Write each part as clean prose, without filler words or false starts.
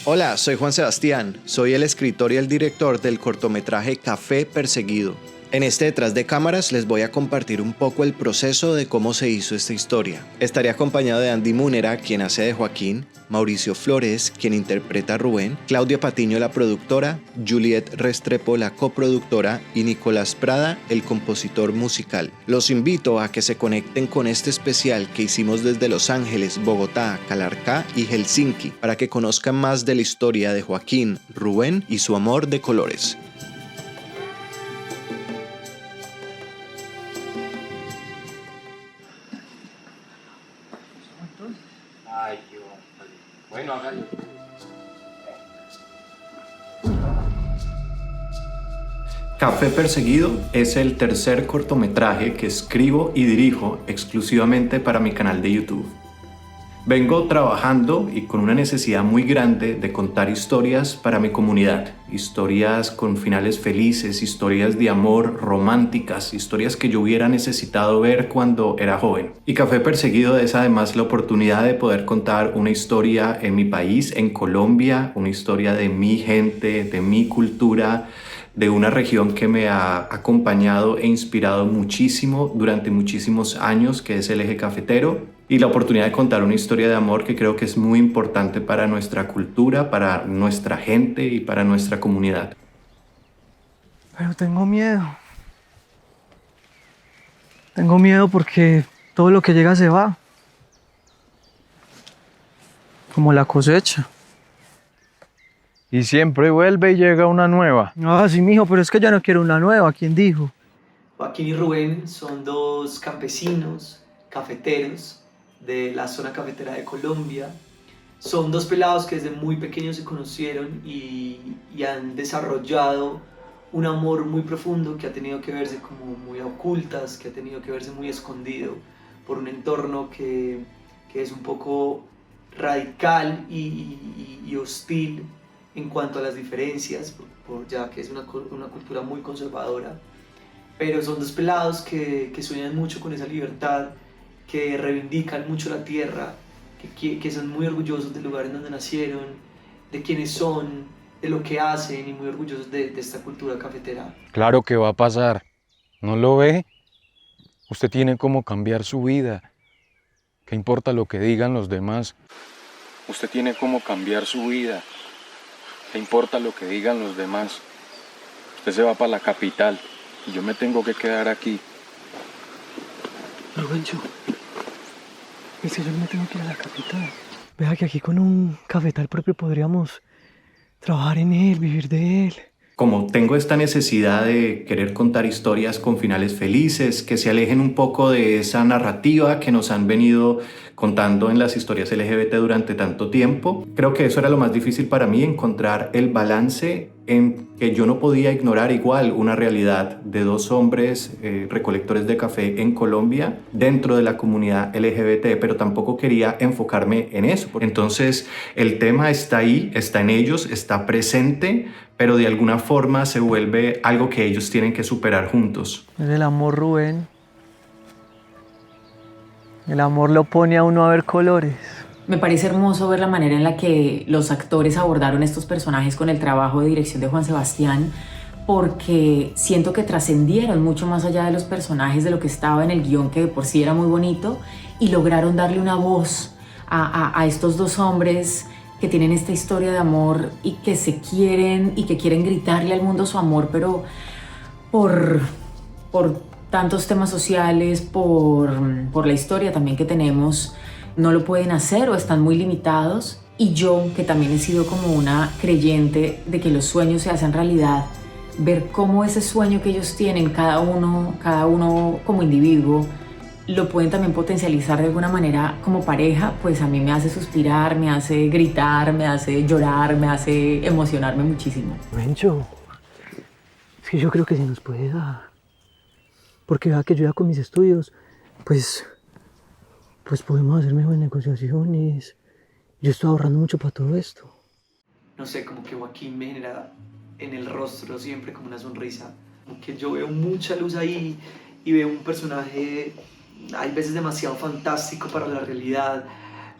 Hola, soy Juan Sebastián, soy el escritor y el director del cortometraje Café Perseguido. En este detrás de cámaras les voy a compartir un poco el proceso de cómo se hizo esta historia. Estaré acompañado de Andy Munera, quien hace de Joaquín, Mauricio Flores, quien interpreta a Rubén, Claudia Patiño, la productora, Juliet Restrepo, la coproductora, y Nicolás Prada, el compositor musical. Los invito a que se conecten con este especial que hicimos desde Los Ángeles, Bogotá, Calarcá y Helsinki, para que conozcan más de la historia de Joaquín, Rubén y su amor de colores. Ay, qué bueno, hágalo. Café Perseguido es el tercer cortometraje que escribo y dirijo exclusivamente para mi canal de YouTube. Vengo trabajando y con una necesidad muy grande de contar historias para mi comunidad, historias con finales felices, historias de amor románticas, historias que yo hubiera necesitado ver cuando era joven. Y Café Perseguido es además la oportunidad de poder contar una historia en mi país, en Colombia, una historia de mi gente, de mi cultura, de una región que me ha acompañado e inspirado muchísimo durante muchísimos años, que es el eje cafetero, y la oportunidad de contar una historia de amor que creo que es muy importante para nuestra cultura, para nuestra gente y para nuestra comunidad. Pero tengo miedo. Tengo miedo porque todo lo que llega se va. Como la cosecha. Y siempre vuelve y llega una nueva. Ah, sí, mijo, pero es que ya no quiero una nueva. ¿Quién dijo? Joaquín y Rubén son dos campesinos, cafeteros de la zona cafetera de Colombia. Son dos pelados que desde muy pequeños se conocieron y han desarrollado un amor muy profundo que ha tenido que verse como muy a ocultas, que ha tenido que verse muy escondido por un entorno que es un poco radical y hostil en cuanto a las diferencias, ya que es una cultura muy conservadora. Pero son dos pelados que sueñan mucho con esa libertad, que reivindican mucho la tierra, que son muy orgullosos del lugar en donde nacieron, de quiénes son, de lo que hacen y muy orgullosos de esta cultura cafetera. Claro que va a pasar. ¿No lo ve? Usted tiene cómo cambiar su vida. ¿Qué importa lo que digan los demás? Usted tiene cómo cambiar su vida. ¿Qué importa lo que digan los demás? Usted se va para la capital y yo me tengo que quedar aquí. Rubencho, es que yo no me tengo que ir a la capital. Vea que aquí con un cafetal propio podríamos trabajar en él, vivir de él. Como tengo esta necesidad de querer contar historias con finales felices, que se alejen un poco de esa narrativa que nos han venido contando en las historias LGBT durante tanto tiempo, creo que eso era lo más difícil para mí, encontrar el balance en que yo no podía ignorar igual una realidad de dos hombres recolectores de café en Colombia dentro de la comunidad LGBT, pero tampoco quería enfocarme en eso. Entonces el tema está ahí, está en ellos, está presente, pero de alguna forma se vuelve algo que ellos tienen que superar juntos. Es el amor, Rubén. El amor lo pone a uno a ver colores. Me parece hermoso ver la manera en la que los actores abordaron estos personajes con el trabajo de dirección de Juan Sebastián, porque siento que trascendieron mucho más allá de los personajes, de lo que estaba en el guión, que de por sí era muy bonito, y lograron darle una voz a estos dos hombres que tienen esta historia de amor y que se quieren y que quieren gritarle al mundo su amor, pero por tantos temas sociales, por la historia también que tenemos, no lo pueden hacer o están muy limitados. Y yo, que también he sido como una creyente de que los sueños se hacen realidad, ver cómo ese sueño que ellos tienen, cada uno como individuo, lo pueden también potencializar de alguna manera como pareja, pues a mí me hace suspirar, me hace gritar, me hace llorar, me hace emocionarme muchísimo. Mencho, es que yo creo que se nos puede dar. Porque vea que yo ya con mis estudios, pues podemos hacer mejores negociaciones. Yo estoy ahorrando mucho para todo esto. No sé, como que Joaquín me genera en el rostro siempre como una sonrisa. Como que yo veo mucha luz ahí y veo un personaje, hay veces demasiado fantástico para la realidad,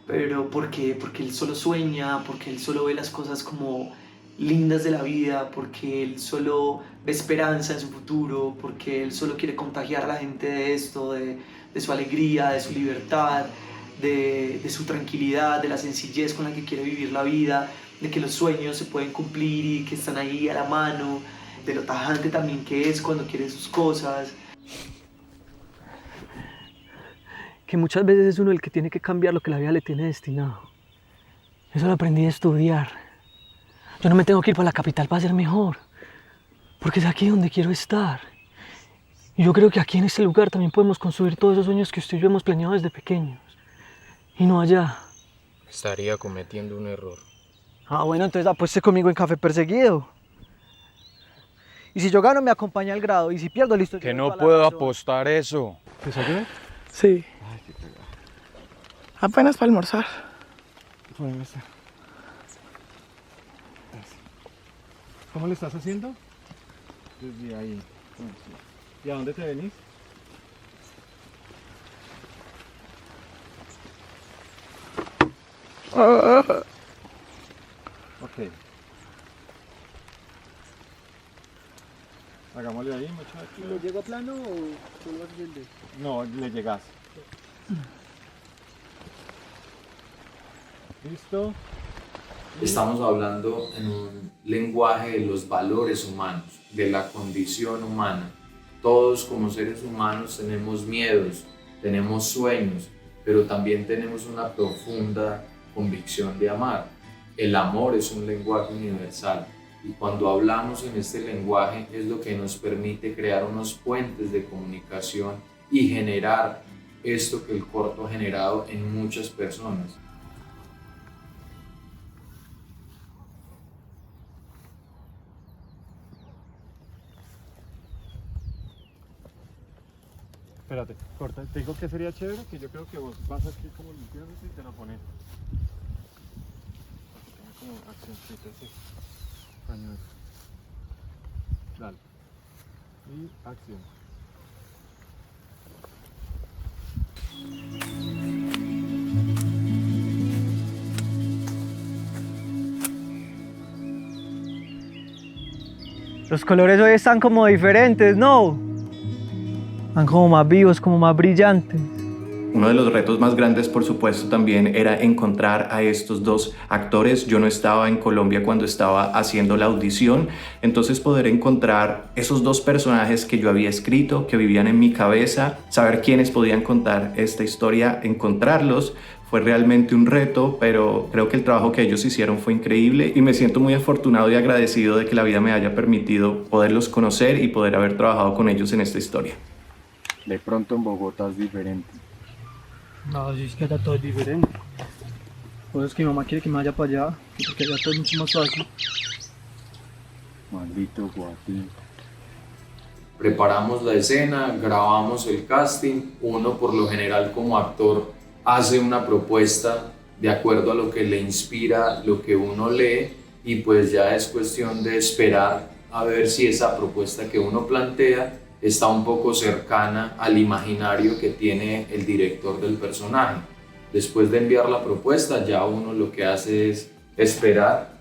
pero porque él solo sueña, porque él solo ve las cosas como lindas de la vida, porque él solo ve esperanza en su futuro, porque él solo quiere contagiar a la gente de esto, de su alegría, de su libertad, de su tranquilidad, de la sencillez con la que quiere vivir la vida, de que los sueños se pueden cumplir y que están ahí a la mano, de lo tajante también que es cuando quiere sus cosas. Que muchas veces es uno el que tiene que cambiar lo que la vida le tiene destinado. Eso lo aprendí a estudiar. Yo no me tengo que ir para la capital para ser mejor, porque es aquí donde quiero estar. Y yo creo que aquí en este lugar también podemos construir todos esos sueños que usted y yo hemos planeado desde pequeños. Y no allá. Estaría cometiendo un error. Ah, bueno, entonces apueste conmigo en Café Perseguido. Y si yo gano, me acompaña al grado. Y si pierdo, listo. Que no puedo apostar eso. ¿Desayuno? Sí. Ay, qué cagada. Apenas para almorzar. ¿Cómo le estás haciendo? Desde ahí. ¿Y a dónde te venís? Ok. Hagámosle ahí, muchachos. ¿Lo llego a plano o solo haces el de? No, le llegas. ¿Listo? Estamos hablando en un lenguaje de los valores humanos, de la condición humana. Todos como seres humanos tenemos miedos, tenemos sueños, pero también tenemos una profunda convicción de amar. El amor es un lenguaje universal y cuando hablamos en este lenguaje es lo que nos permite crear unos puentes de comunicación y generar esto que el corto ha generado en muchas personas. Espérate, corta. Te digo que sería chévere, que yo creo que vos vas aquí como limpiándote y te lo pones. Para que tenga como accioncita así. Pañuelo. Dale. Y acción. Los colores hoy están como diferentes, ¿no? Están como más vivos, como más brillantes. Uno de los retos más grandes, por supuesto, también era encontrar a estos dos actores. Yo no estaba en Colombia cuando estaba haciendo la audición, entonces poder encontrar esos dos personajes que yo había escrito, que vivían en mi cabeza, saber quiénes podían contar esta historia, encontrarlos, fue realmente un reto, pero creo que el trabajo que ellos hicieron fue increíble y me siento muy afortunado y agradecido de que la vida me haya permitido poderlos conocer y poder haber trabajado con ellos en esta historia. De pronto en Bogotá es diferente. No, sí, es que allá todo es diferente. Por eso es que mi mamá quiere que me vaya para allá, porque allá todo es mucho más fácil. Maldito guatín. Preparamos la escena, grabamos el casting. Uno por lo general como actor hace una propuesta de acuerdo a lo que le inspira, lo que uno lee, y pues ya es cuestión de esperar a ver si esa propuesta que uno plantea está un poco cercana al imaginario que tiene el director del personaje. Después de enviar la propuesta, ya uno lo que hace es esperar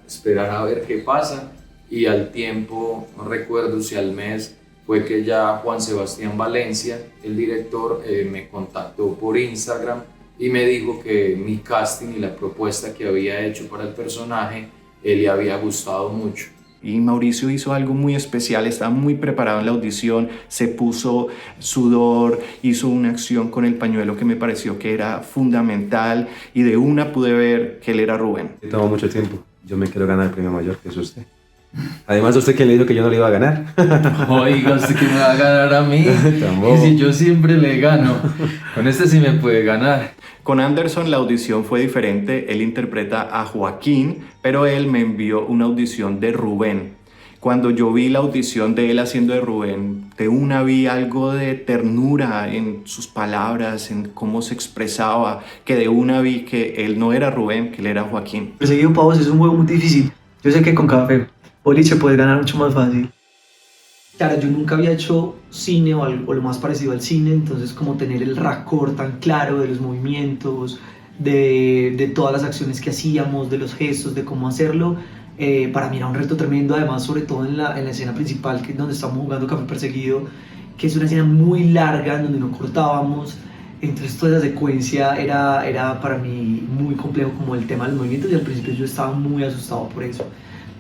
a ver qué pasa, y al tiempo, no recuerdo si al mes, fue que ya Juan Sebastián Valencia, el director, me contactó por Instagram y me dijo que mi casting y la propuesta que había hecho para el personaje le había gustado mucho. Y Mauricio hizo algo muy especial, estaba muy preparado en la audición, se puso sudor, hizo una acción con el pañuelo que me pareció que era fundamental y de una pude ver que él era Rubén. Tomó mucho tiempo, yo me quiero ganar el premio mayor, que es usted. Además, ¿usted quién le dijo que yo no le iba a ganar? Oiga, ¿usted que me va a ganar a mí? Tampoco. Y si yo siempre le gano, con este sí me puede ganar. Con Anderson la audición fue diferente, él interpreta a Joaquín, pero él me envió una audición de Rubén. Cuando yo vi la audición de él haciendo de Rubén, de una vi algo de ternura en sus palabras, en cómo se expresaba, que de una vi que él no era Rubén, que él era Joaquín. Perseguido Pavos es un juego muy difícil. Yo sé que con Café Boliche puedes ganar mucho más fácil. Claro, yo nunca había hecho cine o lo más parecido al cine, entonces como tener el raccord tan claro de los movimientos, de todas las acciones que hacíamos, de los gestos, de cómo hacerlo. Para mí era un reto tremendo, además sobre todo en la escena principal, que es donde estamos jugando Café Perseguido, que es una escena muy larga, en donde no cortábamos. Entonces toda esa secuencia era para mí muy complejo, como el tema de los movimientos, y al principio yo estaba muy asustado por eso.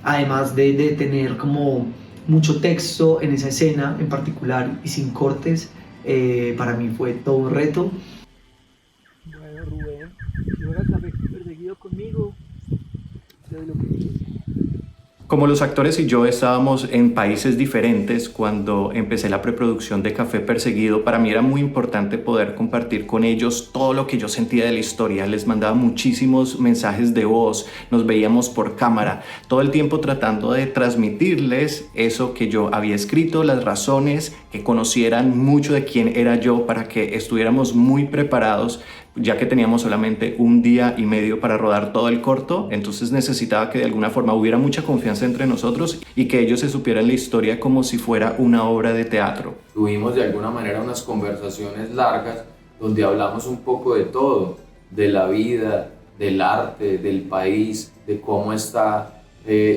Además de tener como mucho texto en esa escena en particular y sin cortes, para mí fue todo un reto. Bueno, Rubén, si juegas Café Perseguido conmigo, te doy lo que quieras. Como los actores y yo estábamos en países diferentes cuando empecé la preproducción de Café Perseguido, para mí era muy importante poder compartir con ellos todo lo que yo sentía de la historia. Les mandaba muchísimos mensajes de voz, nos veíamos por cámara, todo el tiempo tratando de transmitirles eso que yo había escrito, las razones, que conocieran mucho de quién era yo para que estuviéramos muy preparados, ya que teníamos solamente un día y medio para rodar todo el corto. Entonces necesitaba que de alguna forma hubiera mucha confianza entre nosotros y que ellos se supieran la historia como si fuera una obra de teatro. Tuvimos de alguna manera unas conversaciones largas donde hablamos un poco de todo, de la vida, del arte, del país, de cómo está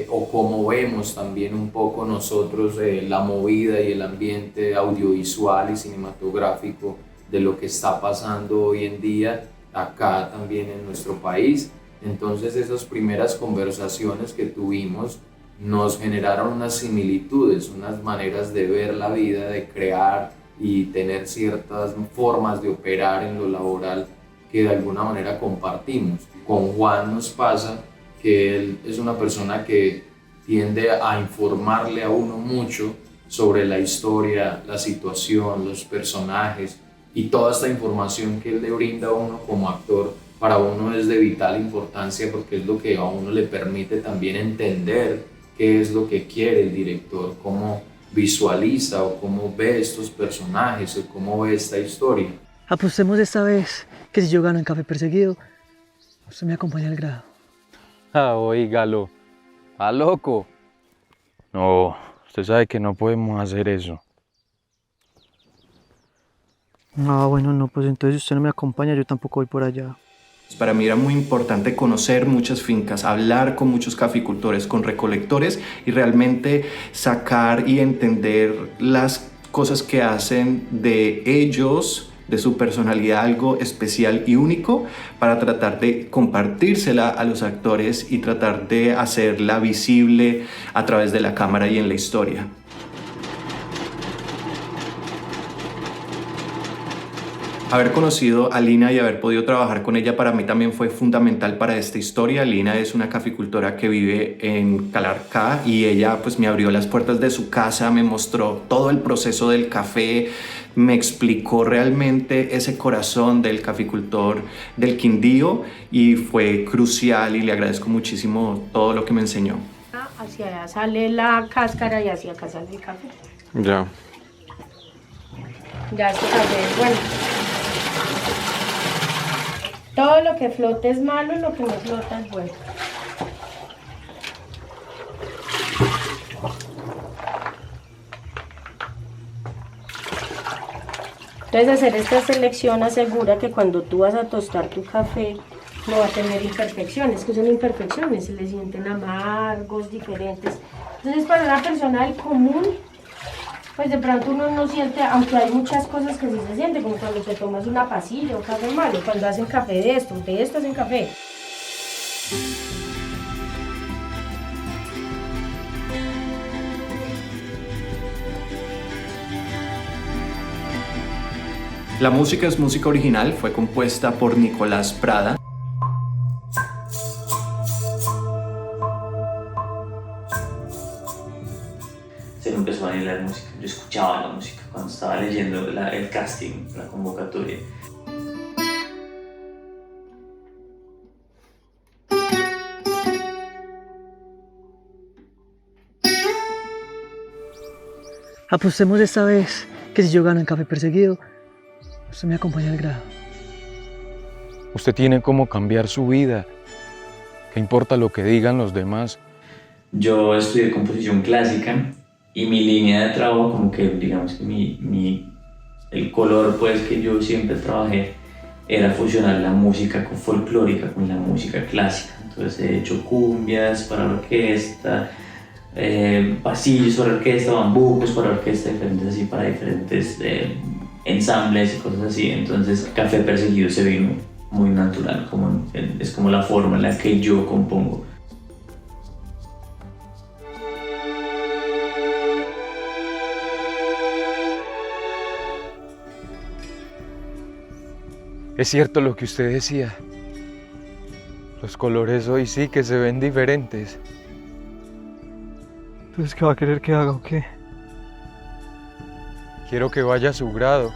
o cómo vemos también un poco nosotros la movida y el ambiente audiovisual y cinematográfico de lo que está pasando hoy en día acá también en nuestro país. Entonces esas primeras conversaciones que tuvimos nos generaron unas similitudes, unas maneras de ver la vida, de crear y tener ciertas formas de operar en lo laboral que de alguna manera compartimos. Con Juan nos pasa que él es una persona que tiende a informarle a uno mucho sobre la historia, la situación, los personajes, y toda esta información que él le brinda a uno como actor, para uno es de vital importancia porque es lo que a uno le permite también entender qué es lo que quiere el director, cómo visualiza o cómo ve estos personajes o cómo ve esta historia. Apostemos esta vez que si yo gano en Café Perseguido, usted me acompaña al grado. Ah, oígalo. ¿Está loco? No, usted sabe que no podemos hacer eso. Ah, bueno, no, pues entonces si usted no me acompaña, yo tampoco voy por allá. Para mí era muy importante conocer muchas fincas, hablar con muchos caficultores, con recolectores y realmente sacar y entender las cosas que hacen de ellos, de su personalidad, algo especial y único, para tratar de compartírsela a los actores y tratar de hacerla visible a través de la cámara y en la historia. Haber conocido a Lina y haber podido trabajar con ella para mí también fue fundamental para esta historia. Lina es una caficultora que vive en Calarcá y ella pues me abrió las puertas de su casa, me mostró todo el proceso del café, me explicó realmente ese corazón del caficultor del Quindío y fue crucial y le agradezco muchísimo todo lo que me enseñó. Hacia allá sale la cáscara y hacia acá sale el café. Ya. Ya este café es bueno. Todo lo que flote es malo y lo que no flota es bueno. Entonces hacer esta selección asegura que cuando tú vas a tostar tu café no va a tener imperfecciones, que son imperfecciones, se le sienten amargos, diferentes. Entonces para una persona del común, pues de pronto uno no siente, aunque hay muchas cosas que sí se sienten, como cuando te tomas una pasilla o café malo, cuando hacen café de esto hacen café. La música es música original, fue compuesta por Nicolás Prada. Se me empezó a venir la música. Yo escuchaba la música cuando estaba leyendo el casting, la convocatoria. Apostemos esta vez que si yo gano en Café Perseguido, usted me acompaña al grado. Usted tiene cómo cambiar su vida. ¿Qué importa lo que digan los demás? Yo estudié composición clásica y mi línea de trabajo, como que digamos que el color pues que yo siempre trabajé era fusionar la música folclórica con la música clásica. Entonces he hecho cumbias para orquesta, pasillos para orquesta, bambucos para orquesta, diferentes así para diferentes ensambles y cosas así. Entonces Café Perseguido se vino muy natural, es como la forma en la que yo compongo. Es cierto lo que usted decía. Los colores hoy sí que se ven diferentes. Entonces, ¿qué va a querer que haga o qué? Quiero que vaya a su grado.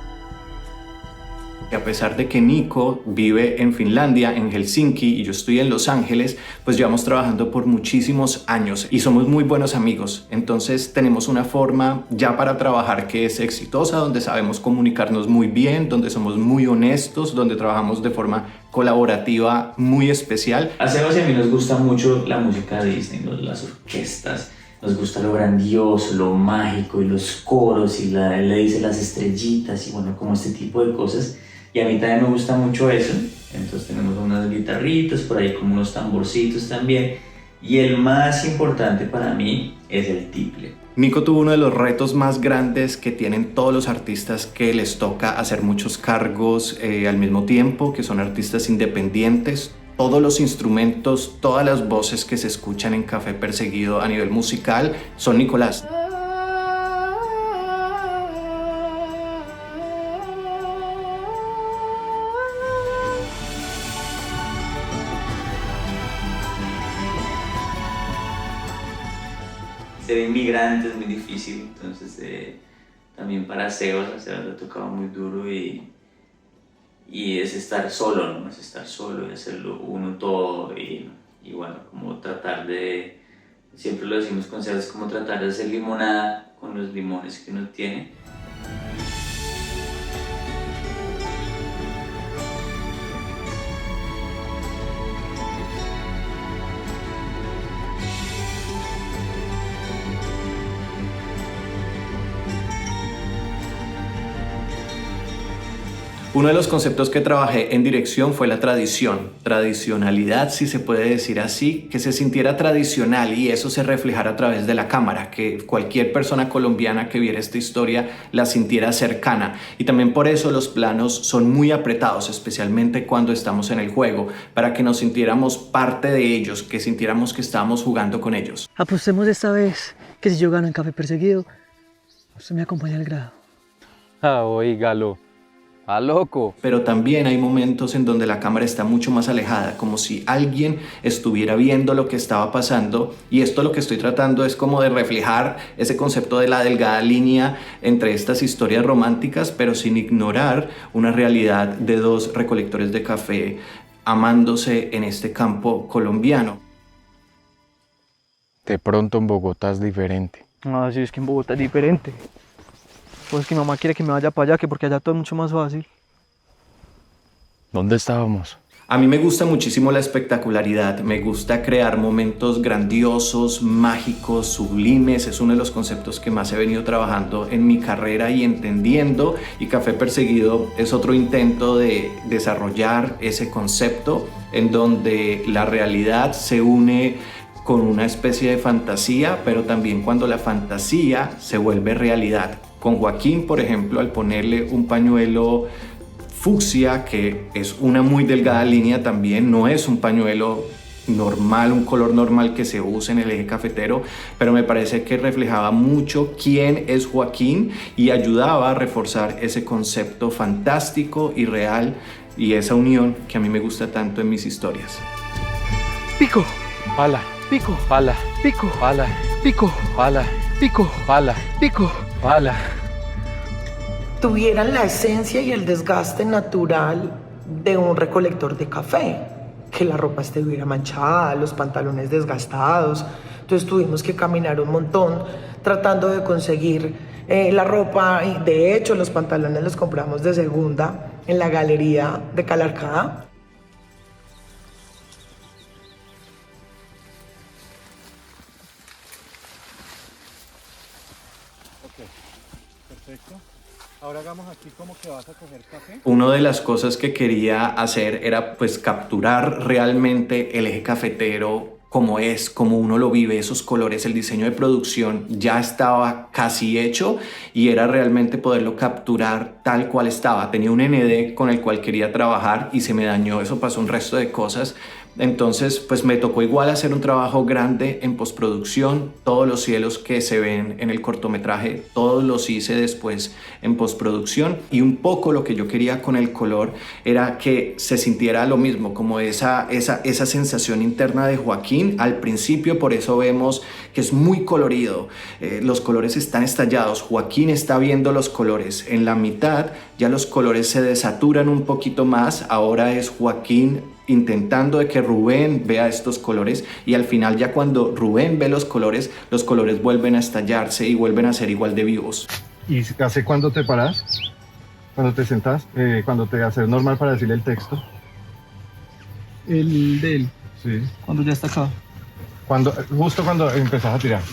Y a pesar de que Nico vive en Finlandia, en Helsinki, y yo estoy en Los Ángeles, pues llevamos trabajando por muchísimos años y somos muy buenos amigos. Entonces tenemos una forma ya para trabajar que es exitosa, donde sabemos comunicarnos muy bien, donde somos muy honestos, donde trabajamos de forma colaborativa muy especial. A Sebas y a mí nos gusta mucho la música de Disney, las orquestas. Nos gusta lo grandioso, lo mágico y los coros y él le dice las estrellitas y bueno, como este tipo de cosas. Y a mí también me gusta mucho eso. Entonces tenemos unas guitarritas, por ahí como unos tamborcitos también. Y el más importante para mí es el tiple. Nico tuvo uno de los retos más grandes que tienen todos los artistas, que les toca hacer muchos cargos al mismo tiempo, que son artistas independientes. Todos los instrumentos, todas las voces que se escuchan en Café Perseguido a nivel musical son Nicolás. Ser inmigrante es muy difícil, entonces también para Sebas le ha tocado muy duro y es estar solo, ¿no? Es estar solo y hacerlo uno todo y bueno, como tratar de, siempre lo decimos con Sebas, como tratar de hacer limonada con los limones que uno tiene. Uno de los conceptos que trabajé en dirección fue la tradición, tradicionalidad, si se puede decir así, que se sintiera tradicional y eso se reflejara a través de la cámara, que cualquier persona colombiana que viera esta historia la sintiera cercana. Y también por eso los planos son muy apretados, especialmente cuando estamos en el juego, para que nos sintiéramos parte de ellos, que sintiéramos que estábamos jugando con ellos. Apostemos esta vez que si yo gano en Café Perseguido, usted me acompaña al grado. Ah, oígalo. ¡Ah, loco! Pero también hay momentos en donde la cámara está mucho más alejada, como si alguien estuviera viendo lo que estaba pasando, y esto lo que estoy tratando es como de reflejar ese concepto de la delgada línea entre estas historias románticas, pero sin ignorar una realidad de dos recolectores de café amándose en este campo colombiano. De pronto en Bogotá es diferente. Ah, sí, es que en Bogotá es diferente. Pues que mi mamá quiere que me vaya para allá, que porque allá todo es mucho más fácil. ¿Dónde estábamos? A mí me gusta muchísimo la espectacularidad, me gusta crear momentos grandiosos, mágicos, sublimes. Es uno de los conceptos que más he venido trabajando en mi carrera y entendiendo, y Café Perseguido es otro intento de desarrollar ese concepto en donde la realidad se une con una especie de fantasía, pero también cuando la fantasía se vuelve realidad. Con Joaquín, por ejemplo, al ponerle un pañuelo fucsia, que es una muy delgada línea también, no es un pañuelo normal, un color normal que se usa en el eje cafetero, pero me parece que reflejaba mucho quién es Joaquín y ayudaba a reforzar ese concepto fantástico y real y esa unión que a mí me gusta tanto en mis historias. Pico, Pala, pico, pala, pico, pala, pico, pala, pico, pala, pico. pala. Tuvieran la esencia y el desgaste natural de un recolector de café, que la ropa estuviera manchada, los pantalones desgastados. Entonces tuvimos que caminar un montón tratando de conseguir la ropa, y de hecho los pantalones los compramos de segunda en la galería de Calarcá. Ok, perfecto. Ahora hagamos aquí como que vas a coger café. Una de las cosas que quería hacer era pues capturar realmente el eje cafetero como es, como uno lo vive, esos colores. El diseño de producción ya estaba casi hecho y era realmente poderlo capturar tal cual estaba. Tenía un ND con el cual quería trabajar y se me dañó, eso pasó un resto de cosas. Entonces, pues me tocó igual hacer un trabajo grande en postproducción. Todos los cielos que se ven en el cortometraje, todos los hice después en postproducción. Y un poco lo que yo quería con el color era que se sintiera lo mismo, como esa sensación interna de Joaquín al principio. Por eso vemos que es muy colorido. Los colores están estallados. Joaquín está viendo los colores. En la mitad ya los colores se desaturan un poquito más. Ahora es Joaquín intentando de que Rubén vea estos colores, y al final ya cuando Rubén ve los colores vuelven a estallarse y vuelven a ser igual de vivos. ¿Y hace cuándo te paras? ¿Cuándo te sentás? ¿Cuándo te haces normal para decirle el texto? El de él. Sí. Cuando ya está acá. Justo cuando empezás a tirar.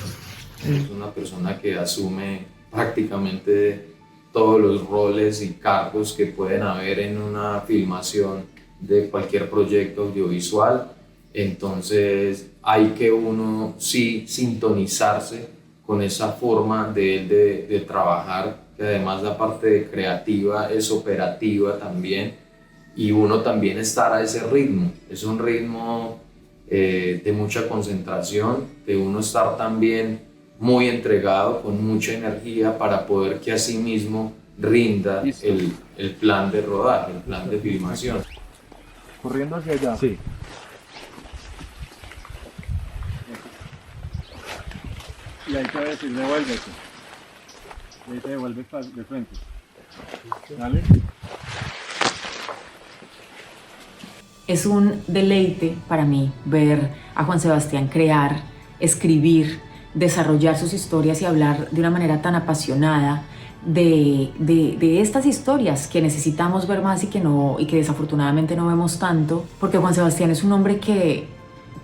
Es una persona que asume prácticamente todos los roles y cargos que pueden haber en una filmación de cualquier proyecto audiovisual. Entonces hay que uno sí sintonizarse con esa forma de él de trabajar, que además la parte de creativa es operativa también, y uno también estar a ese ritmo. Es un ritmo de mucha concentración, de uno estar también muy entregado, con mucha energía, para poder que así mismo rinda el plan de rodaje, el plan de filmación. Corriendo hacia allá. Sí. Y ahí te voy a decir, devuélvete. Y ahí te devuelves de frente. ¿Vale? Es un deleite para mí ver a Juan Sebastián crear, escribir, desarrollar sus historias y hablar de una manera tan apasionada de estas historias que necesitamos ver más y que desafortunadamente no vemos tanto, porque Juan Sebastián es un hombre que,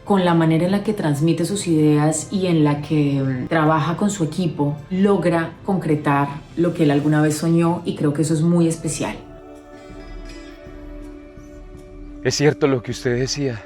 con la manera en la que transmite sus ideas y en la que trabaja con su equipo, logra concretar lo que él alguna vez soñó, y creo que eso es muy especial. Es cierto lo que usted decía.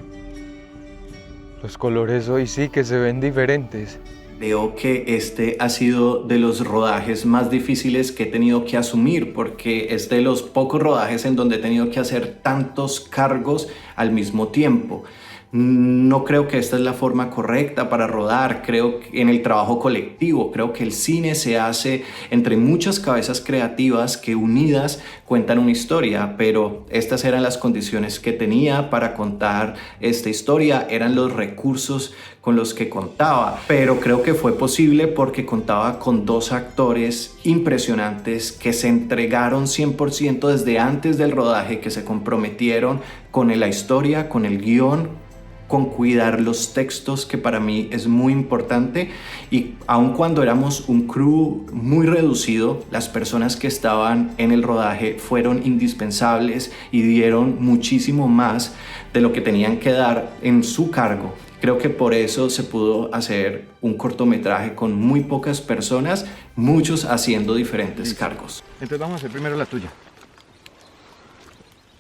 Los colores hoy sí que se ven diferentes. Creo que este ha sido de los rodajes más difíciles que he tenido que asumir, porque es de los pocos rodajes en donde he tenido que hacer tantos cargos al mismo tiempo. No creo que esta es la forma correcta para rodar. Creo que en el trabajo colectivo, creo que el cine se hace entre muchas cabezas creativas que unidas cuentan una historia, pero estas eran las condiciones que tenía para contar esta historia, eran los recursos con los que contaba, pero creo que fue posible porque contaba con dos actores impresionantes que se entregaron 100% desde antes del rodaje, que se comprometieron con la historia, con el guión, con cuidar los textos, que para mí es muy importante. Y aun cuando éramos un crew muy reducido, las personas que estaban en el rodaje fueron indispensables y dieron muchísimo más de lo que tenían que dar en su cargo. Creo que por eso se pudo hacer un cortometraje con muy pocas personas, muchos haciendo diferentes cargos. Entonces vamos a hacer primero la tuya.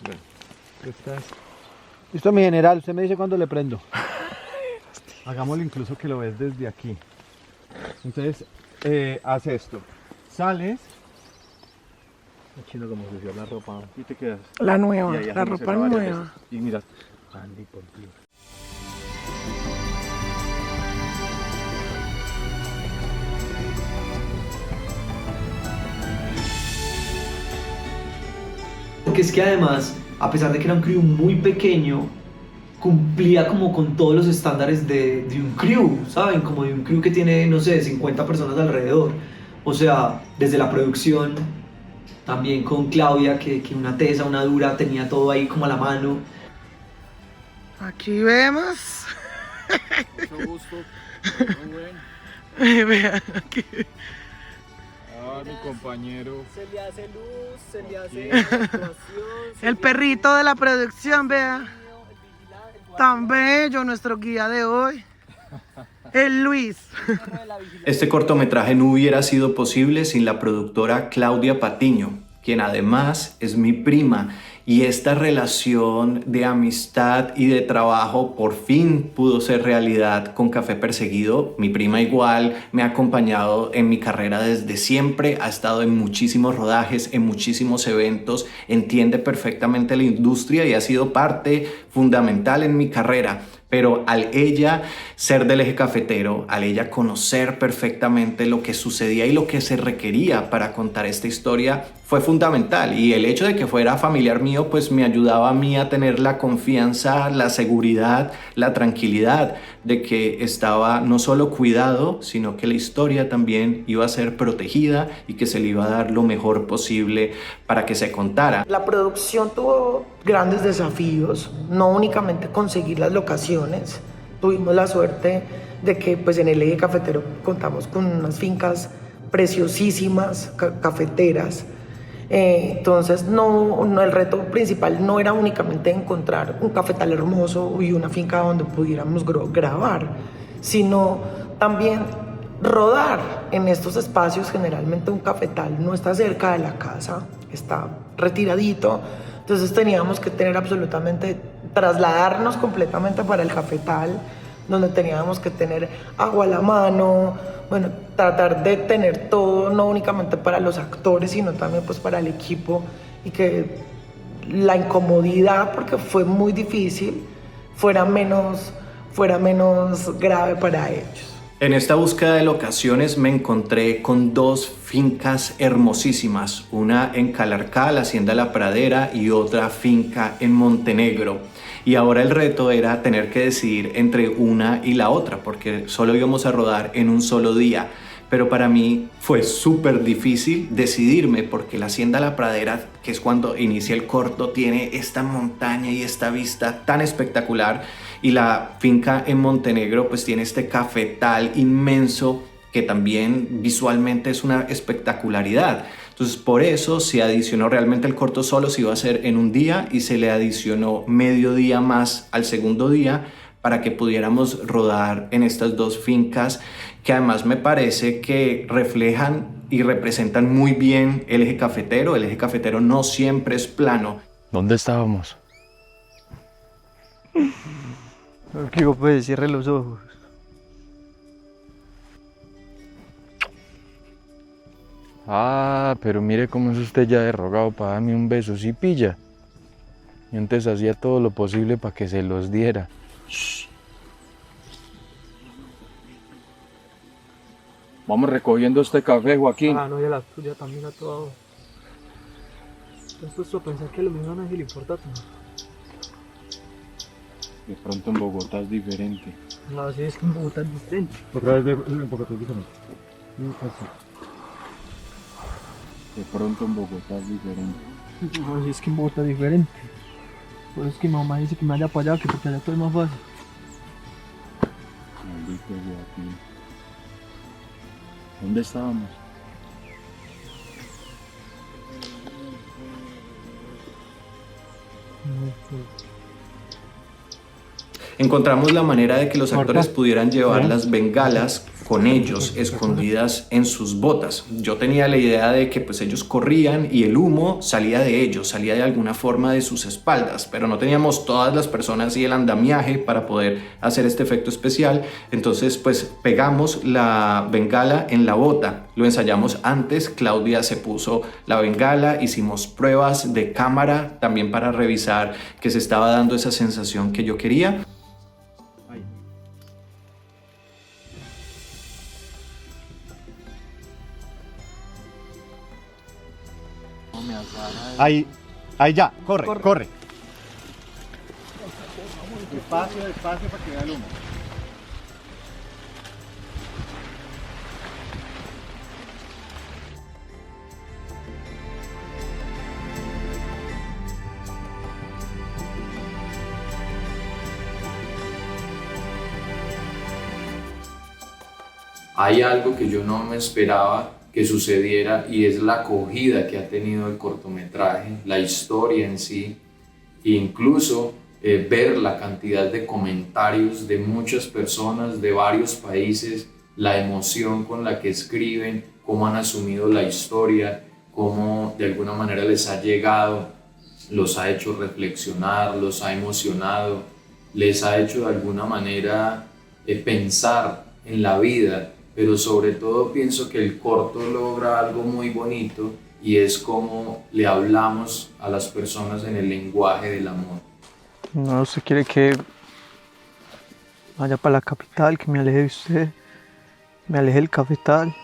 Bueno, estás... Listo, mi general, usted me dice cuándo le prendo. Hagámoslo incluso que lo ves desde aquí. Entonces, haz esto. Sales. Chino, como se decía, la ropa. Y te quedas. La nueva, Y ahí la hacemos ropa eso varias nueva. veces. Y miras. Andy, por Dios. Porque es que además, a pesar de que era un crew muy pequeño, cumplía como con todos los estándares de un crew, ¿saben? Como de un crew que tiene, no sé, 50 personas alrededor. O sea, desde la producción, también con Claudia, que una tesa, una dura, tenía todo ahí como a la mano. Aquí vemos. Mucho gusto. Muy Vean aquí. Ah, mi compañero. Se le hace luz, se le hace actuación. El perrito de la producción, vea. Tan bello nuestro guía de hoy. El Luis. Este cortometraje no hubiera sido posible sin la productora Claudia Patiño, quien además es mi prima, y esta relación de amistad y de trabajo por fin pudo ser realidad con Café Perseguido. Mi prima igual me ha acompañado en mi carrera desde siempre, ha estado en muchísimos rodajes, en muchísimos eventos, entiende perfectamente la industria y ha sido parte fundamental en mi carrera. Pero al ella ser del eje cafetero, al ella conocer perfectamente lo que sucedía y lo que se requería para contar esta historia, fue fundamental. Y el hecho de que fuera familiar mío, pues me ayudaba a mí a tener la confianza, la seguridad, la tranquilidad de que estaba no solo cuidado, sino que la historia también iba a ser protegida y que se le iba a dar lo mejor posible para que se contara. La producción tuvo grandes desafíos, no únicamente conseguir las locaciones. Tuvimos la suerte de que pues en el eje cafetero contamos con unas fincas preciosísimas, cafeteras. Entonces el reto principal no era únicamente encontrar un cafetal hermoso y una finca donde pudiéramos grabar, sino también rodar en estos espacios. Generalmente un cafetal no está cerca de la casa, está retiradito, entonces teníamos que tener trasladarnos completamente para el cafetal, donde teníamos que tener agua a la mano, bueno, tratar de tener todo, no únicamente para los actores, sino también pues para el equipo, y que la incomodidad, porque fue muy difícil, fuera menos grave para ellos. En esta búsqueda de locaciones me encontré con dos fincas hermosísimas, una en Calarcá, la Hacienda La Pradera, y otra finca en Montenegro. Y ahora el reto era tener que decidir entre una y la otra, porque solo íbamos a rodar en un solo día. Pero para mí fue súper difícil decidirme, porque la Hacienda La Pradera, que es cuando inicia el corto, tiene esta montaña y esta vista tan espectacular, y la finca en Montenegro pues tiene este cafetal inmenso que también visualmente es una espectacularidad. Entonces por eso se adicionó, realmente el corto solo se iba a hacer en un día y se le adicionó medio día más al segundo día para que pudiéramos rodar en estas dos fincas, que además me parece que reflejan y representan muy bien el eje cafetero. El eje cafetero no siempre es plano. ¿Dónde estábamos? Aquí pues cierre los ojos. Ah, pero mire cómo es usted ya de rogado para darme un beso, sí pilla. Y antes hacía todo lo posible para que se los diera. Vamos recogiendo este café, Joaquín. Ah, no, ya la tuya también a todo. ¿Te has puesto a pensar que lo mismo a nadie le importa tomar? De pronto en Bogotá es diferente. No, sí, es que en Bogotá es diferente. Otra vez en Bogotá es diferente. De pronto en Bogotá es diferente. No, sí, es que en Bogotá es diferente. Por eso es que mi mamá dice que me vaya para allá, que porque allá todo es más fácil. Maldito Joaquín. ¿Dónde estábamos? Encontramos la manera de que los actores pudieran llevar las bengalas con ellos escondidas en sus botas. Yo tenía la idea de que pues ellos corrían y el humo salía de ellos, salía de alguna forma de sus espaldas, pero no teníamos todas las personas y el andamiaje para poder hacer este efecto especial. Entonces pues pegamos la bengala en la bota, lo ensayamos antes, Claudia se puso la bengala, hicimos pruebas de cámara también para revisar que se estaba dando esa sensación que yo quería. Ahí ya, corre. Despacio para que vea el humo. Hay algo que yo no me esperaba que sucediera, y es la acogida que ha tenido el cortometraje, la historia en sí, e incluso ver la cantidad de comentarios de muchas personas de varios países, la emoción con la que escriben, cómo han asumido la historia, cómo de alguna manera les ha llegado, los ha hecho reflexionar, los ha emocionado, les ha hecho de alguna manera pensar en la vida, pero sobre todo pienso que el corto logra algo muy bonito y es como le hablamos a las personas en el lenguaje del amor. No, usted quiere que vaya para la capital, que me aleje de usted, me aleje del cafetal.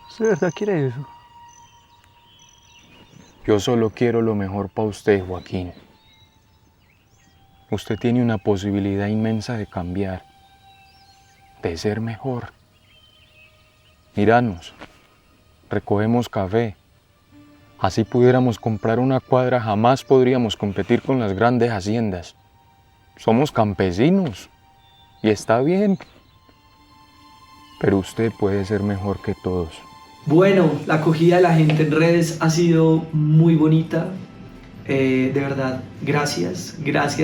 ¿Usted de verdad quiere eso? Yo solo quiero lo mejor para usted, Joaquín. Usted tiene una posibilidad inmensa de cambiar, de ser mejor. Míranos, recogemos café. Así pudiéramos comprar una cuadra, jamás podríamos competir con las grandes haciendas. Somos campesinos y está bien, pero usted puede ser mejor que todos. Bueno, la acogida de la gente en redes ha sido muy bonita. De verdad, gracias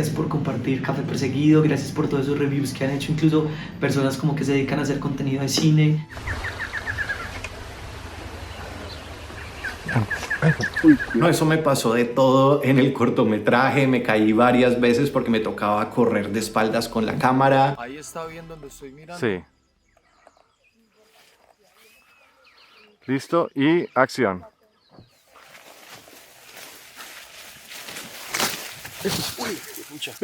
por compartir Café Perseguido, gracias por todos esos reviews que han hecho, incluso personas como que se dedican a hacer contenido de cine. No, eso me pasó de todo en el cortometraje, me caí varias veces porque me tocaba correr de espaldas con la cámara. Ahí está bien donde estoy mirando. Sí. Listo y acción.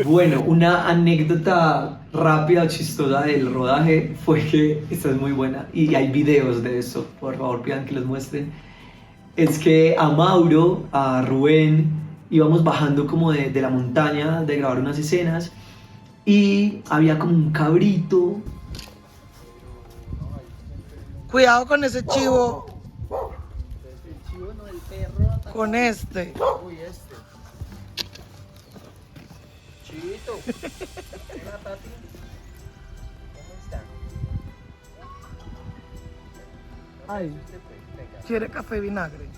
Bueno, una anécdota rápida o chistosa del rodaje fue que, esta es muy buena y hay videos de eso, por favor pidan que los muestren. Es que a Mauro, a Rubén, íbamos bajando como de la montaña de grabar unas escenas y había como un cabrito. Cuidado con ese chivo. Con este. Uy, este. Chivito. Venga, Tati. ¿Cómo está? Ay. ¿Quiere café vinagre?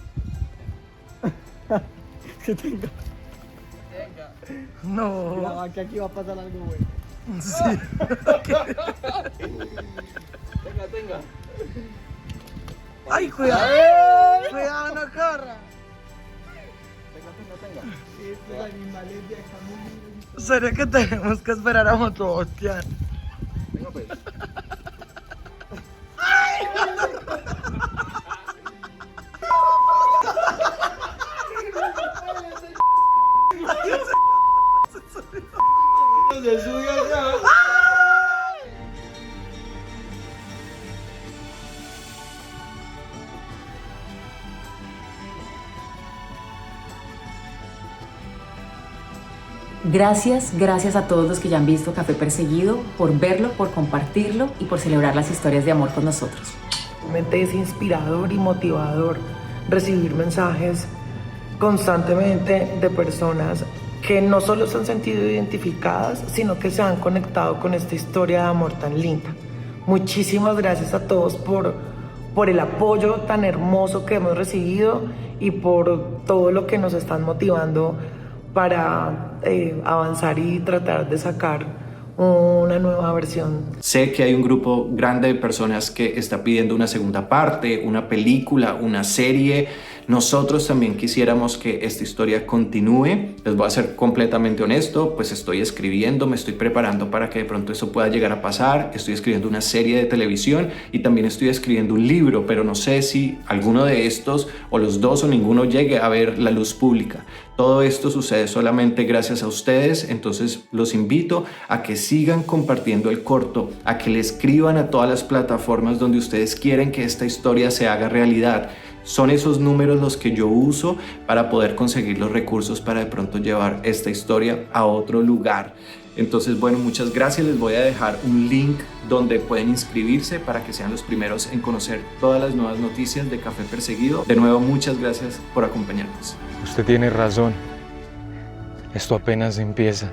Que tenga. No. Mira, que aquí va a pasar algo bueno. Sí. Tenga. Ay, cuidado. Cuidado, no corra. Tenga. Estos animales de acá muy... ¿Sería que tenemos que esperar a Motobostian? Venga pues. Se subió allá. Gracias a todos los que ya han visto Café Perseguido, por verlo, por compartirlo y por celebrar las historias de amor con nosotros. Realmente es inspirador y motivador recibir mensajes constantemente de personas que no solo se han sentido identificadas, sino que se han conectado con esta historia de amor tan linda. Muchísimas gracias a todos por el apoyo tan hermoso que hemos recibido y por todo lo que nos están motivando para avanzar y tratar de sacar una nueva versión. Sé que hay un grupo grande de personas que está pidiendo una segunda parte, una película, una serie. Nosotros también quisiéramos que esta historia continúe. Les voy a ser completamente honesto, pues estoy escribiendo, me estoy preparando para que de pronto eso pueda llegar a pasar. Estoy escribiendo una serie de televisión y también estoy escribiendo un libro, pero no sé si alguno de estos o los dos o ninguno llegue a ver la luz pública. Todo esto sucede solamente gracias a ustedes, entonces los invito a que sigan compartiendo el corto, a que le escriban a todas las plataformas donde ustedes quieren que esta historia se haga realidad. Son esos números los que yo uso para poder conseguir los recursos para de pronto llevar esta historia a otro lugar. Entonces, bueno, muchas gracias. Les voy a dejar un link donde pueden inscribirse para que sean los primeros en conocer todas las nuevas noticias de Café Perseguido. De nuevo, muchas gracias por acompañarnos. Usted tiene razón. Esto apenas empieza.